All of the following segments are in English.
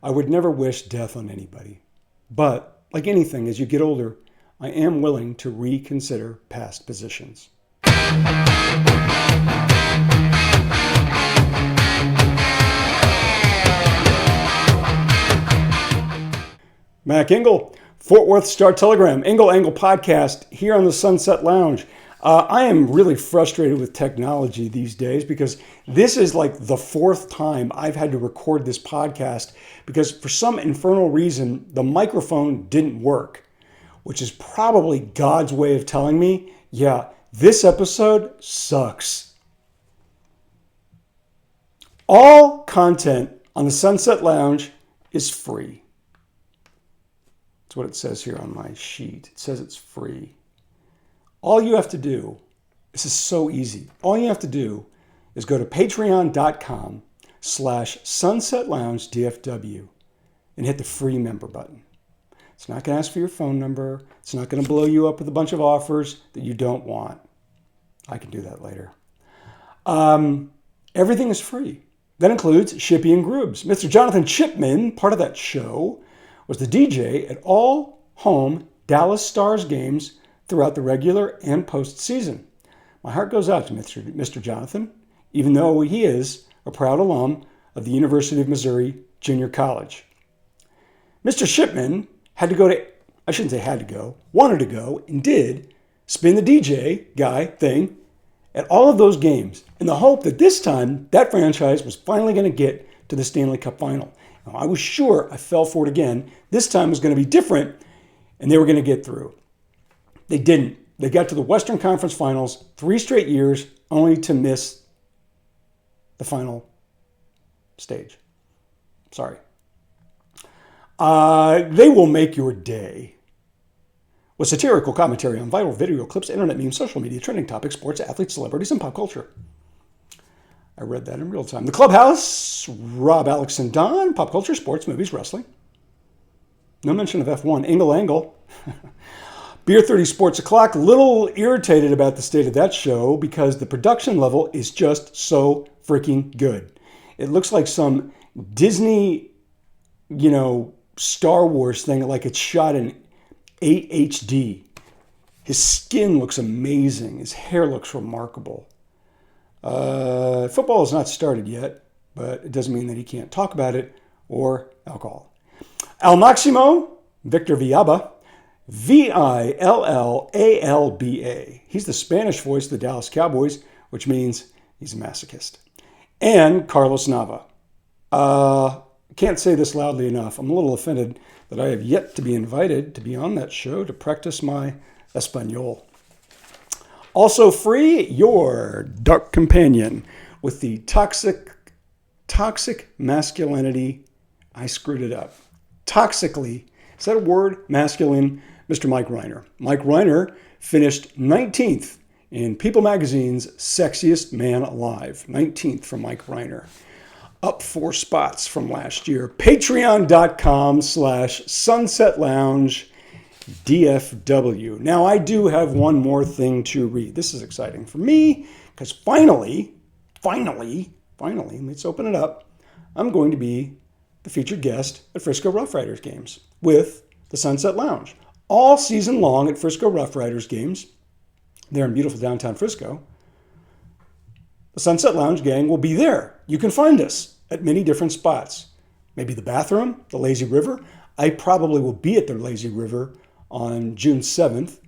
I would never wish death on anybody. But, like anything, as you get older, I am willing to reconsider past positions. Mac Engel, Fort Worth Star-Telegram, Engel Angle podcast here on the Sunset Lounge. I am really frustrated with technology these days because this is like the fourth time I've had to record this podcast because for some infernal reason, the microphone didn't work, which is probably God's way of telling me, yeah, this episode sucks. All content on the Sunset Lounge is free. That's what it says here on my sheet. It says it's free. All you have to do, this is so easy. All you have to do is go to patreon.com/SunsetLoungeDFW and hit the free member button. It's not going to ask for your phone number. It's not going to blow you up with a bunch of offers that you don't want. I can do that later. Everything is free. That includes Shippy and Groobs. Mr. Jonathan Chipman, part of that show, was the DJ at all home Dallas Stars games throughout the regular and postseason. My heart goes out to Mr. Jonathan, even though he is a proud alum of the University of Missouri Junior College. Mr. Shipman had to go to, I shouldn't say had to go, wanted to go, and did spin the DJ guy thing at all of those games in the hope that this time that franchise was finally going to get to the Stanley Cup final. Now, I was sure, I fell for it again, this time was going to be different and they were going to get through. They didn't. They got to the Western Conference Finals 3 straight years only to miss the final stage. Sorry. They will make your day with satirical commentary on viral video clips, internet memes, social media, trending topics, sports, athletes, celebrities, and pop culture. I read that in real time. The Clubhouse, Rob, Alex, and Don, pop culture, sports, movies, wrestling. No mention of F1. Engel Angle. Beer 30 Sports O'Clock, little irritated about the state of that show because the production level is just so freaking good. It looks like some Disney, Star Wars thing, like it's shot in 8 HD. His skin looks amazing. His hair looks remarkable. Football has not started yet, but it doesn't mean that he can't talk about it or alcohol. Al Maximo, Victor Villalba, Villalba. He's the Spanish voice of the Dallas Cowboys, which means he's a masochist. And Carlos Nava. Can't say this loudly enough. I'm a little offended that I have yet to be invited to be on that show to practice my Espanol. Also free, your dark companion with the toxic masculinity. I screwed it up. Toxically, is that a word? Masculine, Mr. Mike Reiner. Mike Reiner finished 19th in People Magazine's Sexiest Man Alive. 19th from Mike Reiner. Up 4 spots from last year. Patreon.com/SunsetLoungeDFW. Now, I do have one more thing to read. This is exciting for me because finally, let's open it up. I'm going to be the featured guest at Frisco Rough Riders games with the Sunset Lounge. All season long at Frisco Rough Riders games, there in beautiful downtown Frisco, the Sunset Lounge gang will be there. You can find us at many different spots. Maybe the bathroom, the Lazy River. I probably will be at the Lazy River on June 7th,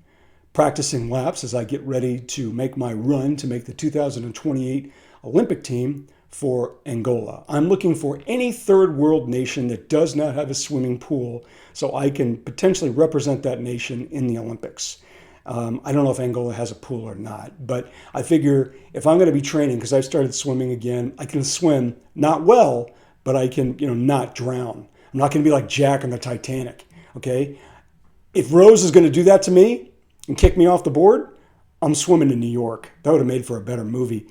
practicing laps as I get ready to make my run to make the 2028 Olympic team for Angola. I'm looking for any third world nation that does not have a swimming pool so I can potentially represent that nation in the Olympics. I don't know if Angola has a pool or not, but I figure if I'm going to be training, because I've started swimming again, I can swim, not well, but I can, not drown. I'm not going to be like Jack on the Titanic, okay? If Rose is going to do that to me and kick me off the board, I'm swimming in New York. That would have made for a better movie.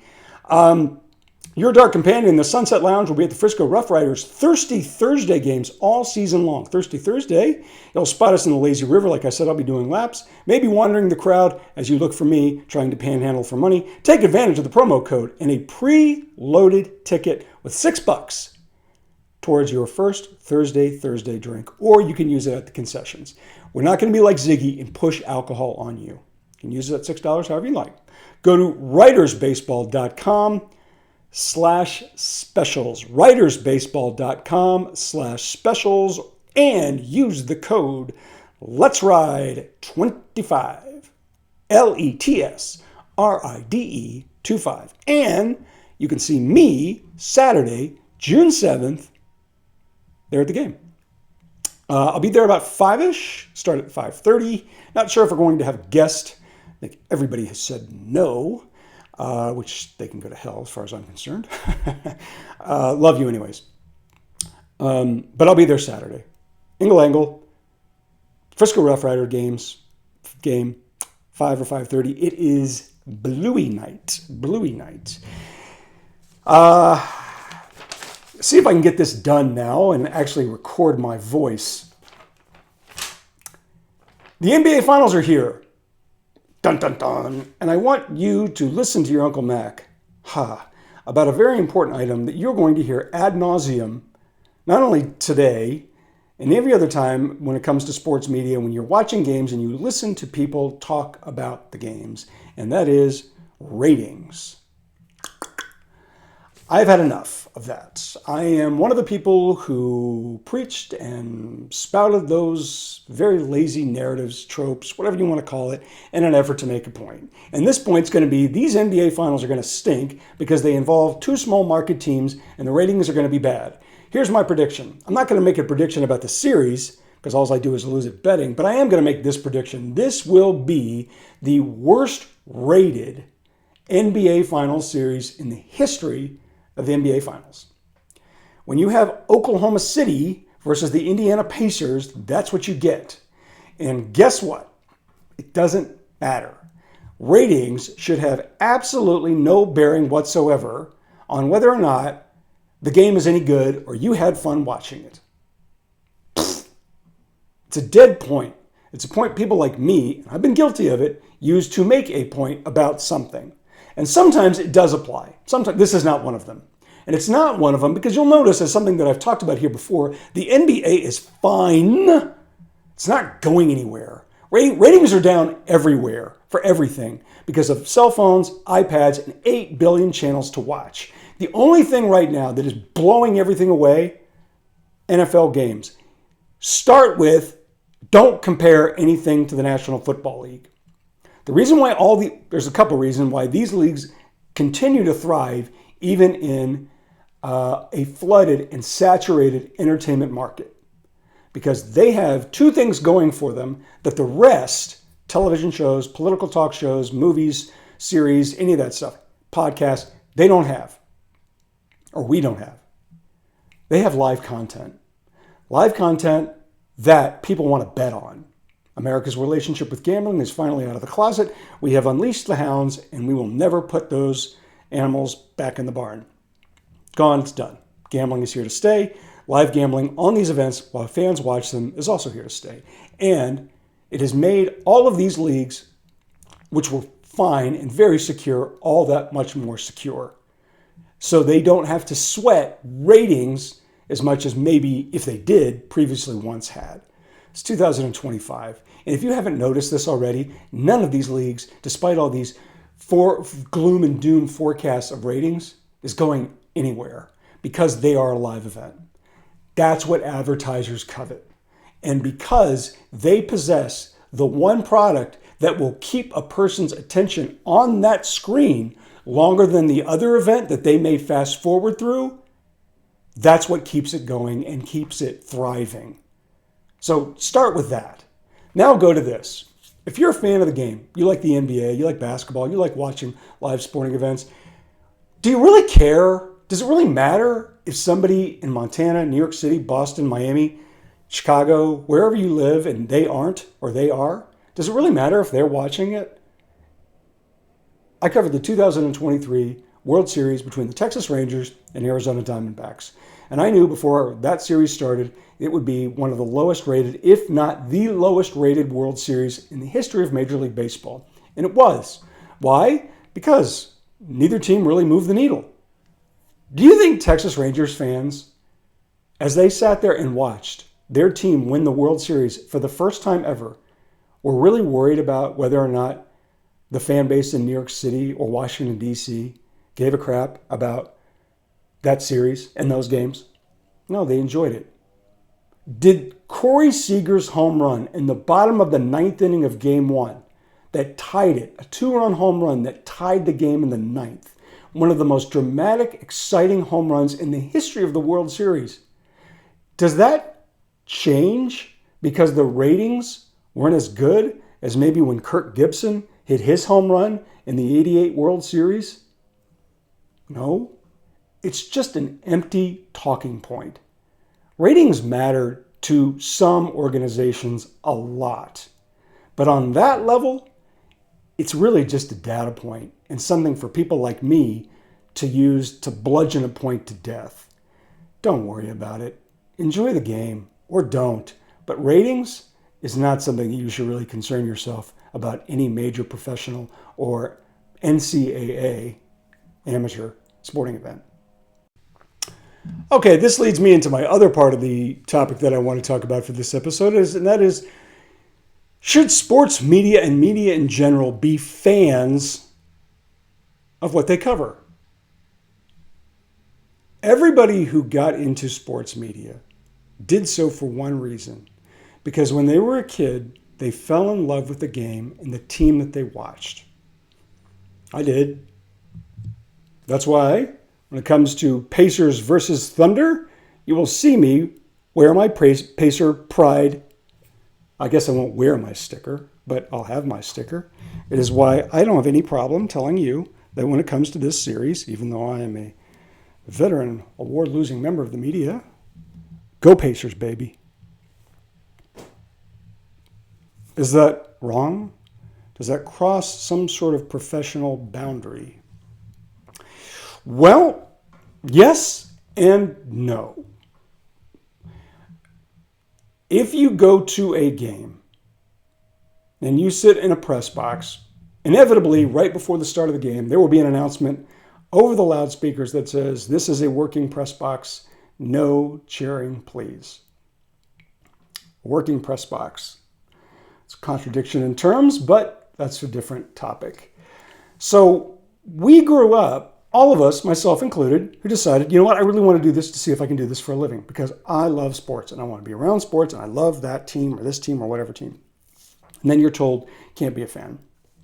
Your Dark Companion, the Sunset Lounge, will be at the Frisco Rough Riders Thirsty Thursday games all season long. Thirsty Thursday, you'll spot us in the Lazy River. Like I said, I'll be doing laps, maybe wandering the crowd as you look for me, trying to panhandle for money. Take advantage of the promo code and a pre-loaded ticket with $6 towards your first Thursday drink, or you can use it at the concessions. We're not going to be like Ziggy and push alcohol on you. You can use it at $6, however you like. Go to writersbaseball.com/specials, writersbaseball.com/specials, and use the code Let's Ride 25, LETSRIDE 25. And you can see me Saturday, June 7th, there at the game. I'll be there about 5-ish, start at 5:30. Not sure if we're going to have a guest. I think everybody has said no, which they can go to hell as far as I'm concerned. Love you anyways. But I'll be there Saturday. Engel Angle, Frisco Rough Rider game, 5 or 5:30. It is Bluey night. See if I can get this done now and actually record my voice. The NBA Finals are here. Dun, dun, dun. And I want you to listen to your Uncle Mac about a very important item that you're going to hear ad nauseum, not only today and every other time when it comes to sports media, when you're watching games and you listen to people talk about the games, and that is ratings. I've had enough of that. I am one of the people who preached and spouted those very lazy narratives, tropes, whatever you want to call it, in an effort to make a point. And this point's going to be these NBA Finals are going to stink because they involve two small market teams and the ratings are going to be bad. Here's my prediction. I'm not going to make a prediction about the series because all I do is lose at betting, but I am going to make this prediction. This will be the worst rated NBA Finals series in the history of the NBA Finals. When you have Oklahoma City versus the Indiana Pacers, that's what you get. And guess what? It doesn't matter. Ratings should have absolutely no bearing whatsoever on whether or not the game is any good or you had fun watching it. It's a dead point. It's a point people like me, I've been guilty of it, use to make a point about something. And sometimes it does apply. Sometimes this is not one of them. And it's not one of them because you'll notice, as something that I've talked about here before, the NBA is fine. It's not going anywhere. Ratings are down everywhere for everything because of cell phones, iPads, and 8 billion channels to watch. The only thing right now that is blowing everything away, NFL games. Start with, don't compare anything to the National Football League. The reason why there's a couple reasons why these leagues continue to thrive even in a flooded and saturated entertainment market. Because they have two things going for them that the rest, television shows, political talk shows, movies, series, any of that stuff, podcasts, they don't have. Or we don't have. They have live content. Live content that people want to bet on. America's relationship with gambling is finally out of the closet. We have unleashed the hounds, and we will never put those animals back in the barn. Gone, it's done. Gambling is here to stay. Live gambling on these events while fans watch them is also here to stay. And it has made all of these leagues, which were fine and very secure, all that much more secure. So they don't have to sweat ratings as much as maybe if they did previously once had. It's 2025. And if you haven't noticed this already, none of these leagues, despite all these gloom and doom forecasts of ratings, is going anywhere because they are a live event. That's what advertisers covet. And because they possess the one product that will keep a person's attention on that screen longer than the other event that they may fast forward through, that's what keeps it going and keeps it thriving. So start with that. Now go to this. If you're a fan of the game, you like the NBA, you like basketball, you like watching live sporting events, do you really care? Does it really matter if somebody in Montana, New York City, Boston, Miami, Chicago, wherever you live and they aren't or they are? Does it really matter if they're watching it? I covered the 2023 World Series between the Texas Rangers and Arizona Diamondbacks. And I knew before that series started, it would be one of the lowest rated, if not the lowest rated World Series in the history of Major League Baseball. And it was. Why? Because neither team really moved the needle. Do you think Texas Rangers fans as they sat there and watched their team win the World Series for the first time ever, were really worried about whether or not the fan base in New York City or Washington, D.C. gave a crap about that series and those games? No, they enjoyed it. Did Corey Seager's home run in the bottom of the ninth inning of Game 1 that tied it, a 2-run home run that tied the game in the ninth, one of the most dramatic, exciting home runs in the history of the World Series, does that change because the ratings weren't as good as maybe when Kirk Gibson hit his home run in the '88 World Series? No, it's just an empty talking point. Ratings matter to some organizations a lot, but on that level, it's really just a data point and something for people like me to use to bludgeon a point to death. Don't worry about it. Enjoy the game, or don't. But ratings is not something that you should really concern yourself about any major professional or NCAA amateur sporting event. Okay, this leads me into my other part of the topic that I want to talk about for this episode, and that is, should sports media and media in general be fans of what they cover? Everybody who got into sports media did so for one reason, because when they were a kid, they fell in love with the game and the team that they watched. I did. That's why, when it comes to Pacers versus Thunder, you will see me wear my Pacer pride. I guess I won't wear my sticker, but I'll have my sticker. It is why I don't have any problem telling you that when it comes to this series, even though I am a veteran, award-losing member of the media, go Pacers, baby. Is that wrong? Does that cross some sort of professional boundary? Well, yes and no. If you go to a game and you sit in a press box, inevitably, right before the start of the game, there will be an announcement over the loudspeakers that says, "This is a working press box. No cheering, please." Working press box. It's a contradiction in terms, but that's a different topic. So we grew up, all of us, myself included, who decided, you know what, I really want to do this to see if I can do this for a living because I love sports and I want to be around sports and I love that team or this team or whatever team. And then you're told, can't be a fan.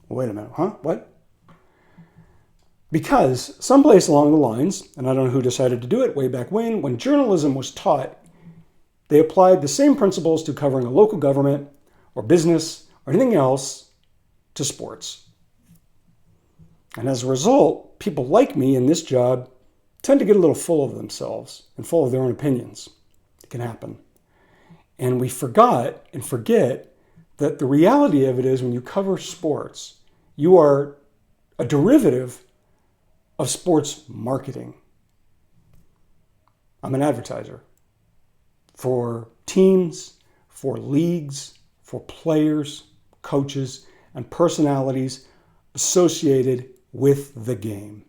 Well, wait a minute, huh? What? Because someplace along the lines, and I don't know who decided to do it way back when journalism was taught, they applied the same principles to covering a local government or business or anything else to sports. And as a result, people like me in this job tend to get a little full of themselves and full of their own opinions. It can happen. And we forgot and forget that the reality of it is when you cover sports, you are a derivative of sports marketing. I'm an advertiser for teams, for leagues, for players, coaches, and personalities associated with the game.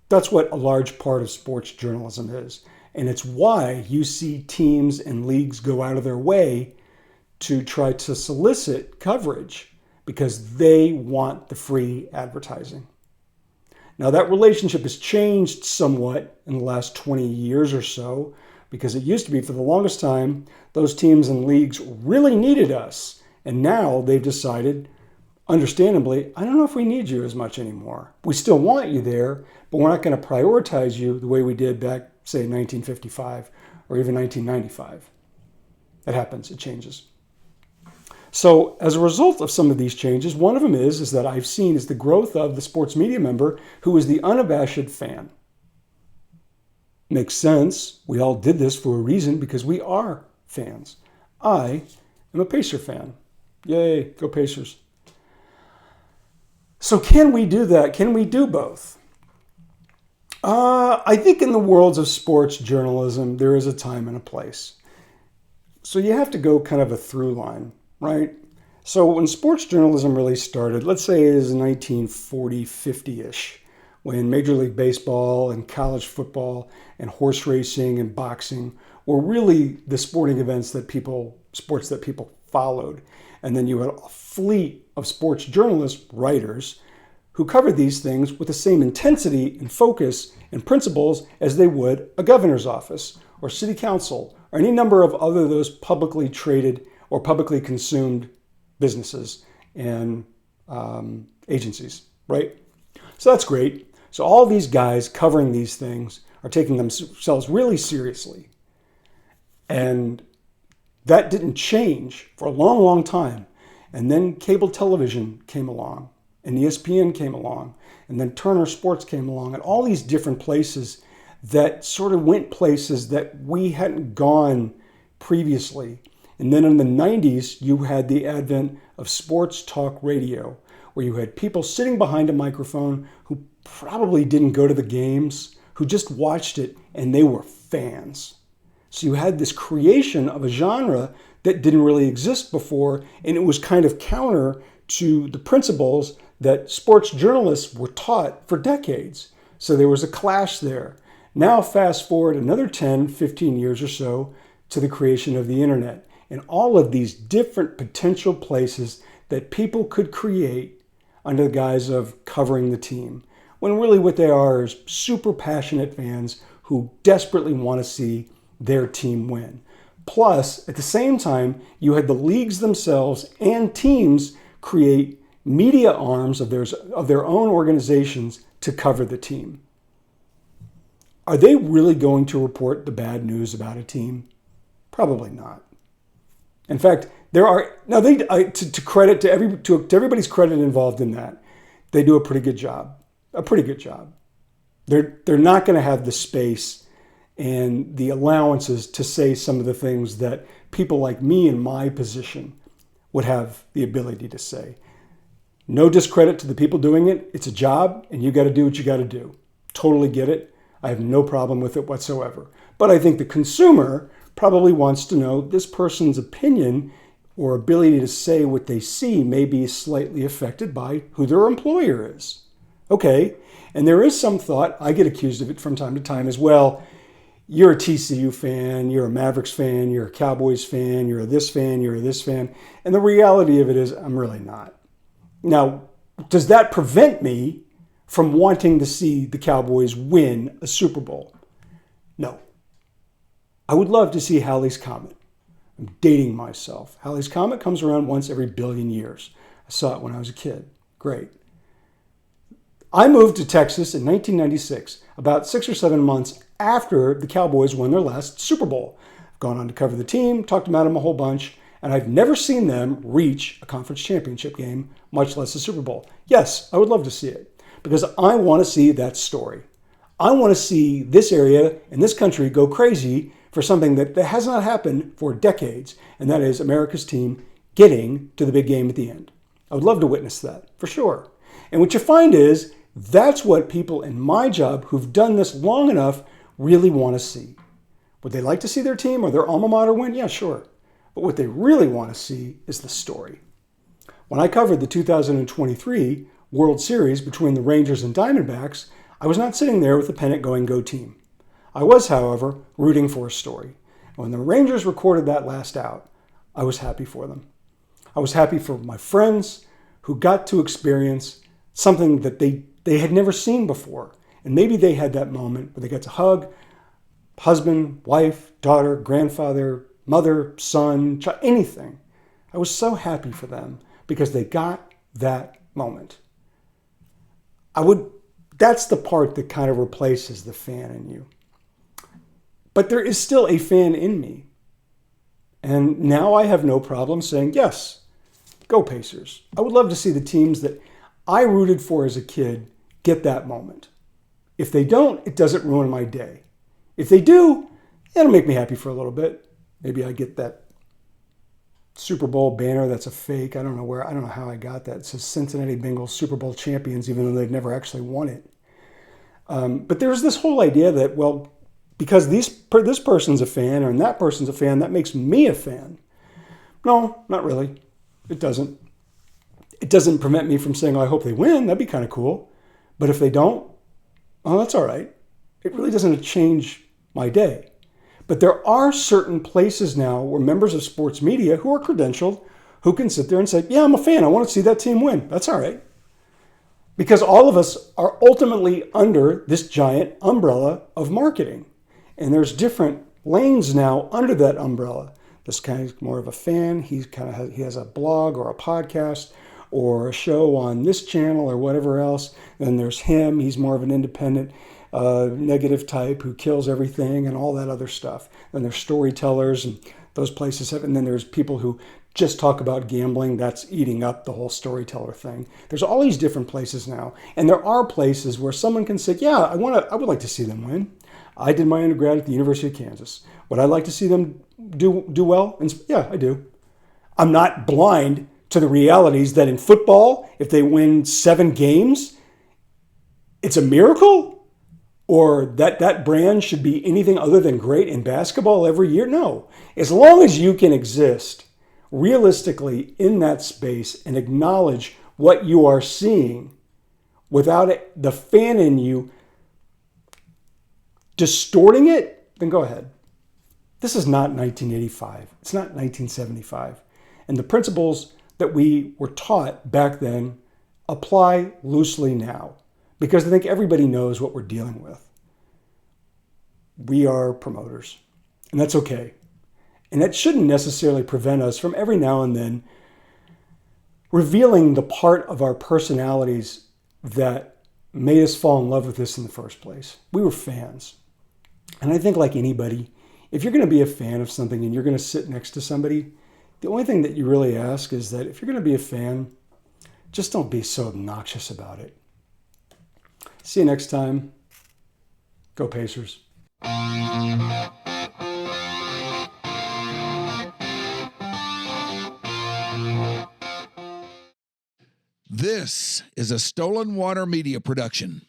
That's what a large part of sports journalism is. And it's why you see teams and leagues go out of their way to try to solicit coverage because they want the free advertising. Now, that relationship has changed somewhat in the last 20 years or so, because it used to be for the longest time, those teams and leagues really needed us. And now they've decided, understandably, I don't know if we need you as much anymore. We still want you there, but we're not going to prioritize you the way we did back, say, 1955 or even 1995. It happens. It changes. So as a result of some of these changes, one of them is that I've seen is the growth of the sports media member who is the unabashed fan. Makes sense. We all did this for a reason because we are fans. I am a Pacer fan. Yay, go Pacers. So can we do that? Can we do both? I think in the worlds of sports journalism, there is a time and a place. So you have to go kind of a through line. Right? So when sports journalism really started, let's say it is 1940, 50-ish, when Major League Baseball and college football and horse racing and boxing were really the sporting events sports that people followed. And then you had a fleet of sports journalists, writers, who covered these things with the same intensity and focus and principles as they would a governor's office or city council or any number of other those publicly traded or publicly consumed businesses and agencies, right? So that's great. So all these guys covering these things are taking themselves really seriously. And that didn't change for a long, long time. And then cable television came along, and ESPN came along, and then Turner Sports came along, and all these different places that sort of went places that we hadn't gone previously. And then in the 90s, you had the advent of sports talk radio, where you had people sitting behind a microphone who probably didn't go to the games, who just watched it, and they were fans. So you had this creation of a genre that didn't really exist before, and it was kind of counter to the principles that sports journalists were taught for decades. So there was a clash there. Now fast forward another 10, 15 years or so to the creation of the internet and all of these different potential places that people could create under the guise of covering the team, when really what they are is super passionate fans who desperately want to see their team win. Plus, at the same time, you had the leagues themselves and teams create media arms of their own organizations to cover the team. Are they really going to report the bad news about a team? Probably not. In fact, there are now to everybody's credit involved in that, they do a pretty good job. They're not going to have the space and the allowances to say some of the things that people like me in my position would have the ability to say. No discredit to the people doing it. It's a job, and you got to do what you got to do. Totally get it. I have no problem with it whatsoever. But I think the consumer probably wants to know this person's opinion or ability to say what they see may be slightly affected by who their employer is. Okay, and there is some thought, I get accused of it from time to time as well. You're a TCU fan, you're a Mavericks fan, you're a Cowboys fan, you're a this fan, you're a this fan. And the reality of it is I'm really not. Now, does that prevent me from wanting to see the Cowboys win a Super Bowl? No. I would love to see Halley's Comet. I'm dating myself. Halley's Comet comes around once every billion years. I saw it when I was a kid. Great. I moved to Texas in 1996, about 6 or 7 months after the Cowboys won their last Super Bowl. I've gone on to cover the team, talked about them a whole bunch, and I've never seen them reach a conference championship game, much less a Super Bowl. Yes, I would love to see it because I want to see that story. I want to see this area and this country go crazy for something that has not happened for decades, and that is America's team getting to the big game at the end. I would love to witness that, for sure. And what you find is that's what people in my job who've done this long enough really want to see. Would they like to see their team or their alma mater win? Yeah, sure. But what they really want to see is the story. When I covered the 2023 World Series between the Rangers and Diamondbacks, I was not sitting there with the pennant going, "Go team." I was, however, rooting for a story. When the Rangers recorded that last out, I was happy for them. I was happy for my friends who got to experience something that they had never seen before. And maybe they had that moment where they got to hug husband, wife, daughter, grandfather, mother, son, child, anything. I was so happy for them because they got that moment. That's the part that kind of replaces the fan in you. But there is still a fan in me. And now I have no problem saying, yes, go Pacers. I would love to see the teams that I rooted for as a kid get that moment. If they don't, it doesn't ruin my day. If they do, it'll make me happy for a little bit. Maybe I get that Super Bowl banner that's a fake. I don't know how I got that. It says Cincinnati Bengals Super Bowl champions, even though they've never actually won it. But there's this whole idea that, well, because this person's a fan or that person's a fan, that makes me a fan. No, not really. It doesn't. It doesn't prevent me from saying, oh, I hope they win. That'd be kind of cool. But if they don't, Oh, that's all right. It really doesn't change my day. But there are certain places now where members of sports media who are credentialed, who can sit there and say, yeah, I'm a fan. I want to see that team win. That's all right. Because all of us are ultimately under this giant umbrella of marketing. And there's different lanes now under that umbrella. This guy is more of a fan. He has a blog or a podcast or a show on this channel or whatever else. Then there's him. He's more of an independent, negative type who kills everything and all that other stuff. Then there's storytellers and those places have, and then there's people who just talk about gambling. That's eating up the whole storyteller thing. There's all these different places now, and there are places where someone can say, "Yeah, I would like to see them win. I did my undergrad at the University of Kansas. Would I like to see them do well?" And yeah, I do. I'm not blind to the realities that in football, if they win 7 games, it's a miracle. Or that brand should be anything other than great in basketball every year? No. As long as you can exist realistically in that space and acknowledge what you are seeing without the fan in you distorting it, then go ahead. This is not 1985. It's not 1975. And the principles that we were taught back then apply loosely now, because I think everybody knows what we're dealing with. We are promoters, and that's okay. And that shouldn't necessarily prevent us from every now and then revealing the part of our personalities that made us fall in love with this in the first place. We were fans. And I think like anybody, if you're going to be a fan of something and you're going to sit next to somebody, the only thing that you really ask is that if you're going to be a fan, just don't be so obnoxious about it. See you next time. Go Pacers. This is a Stolen Water Media production.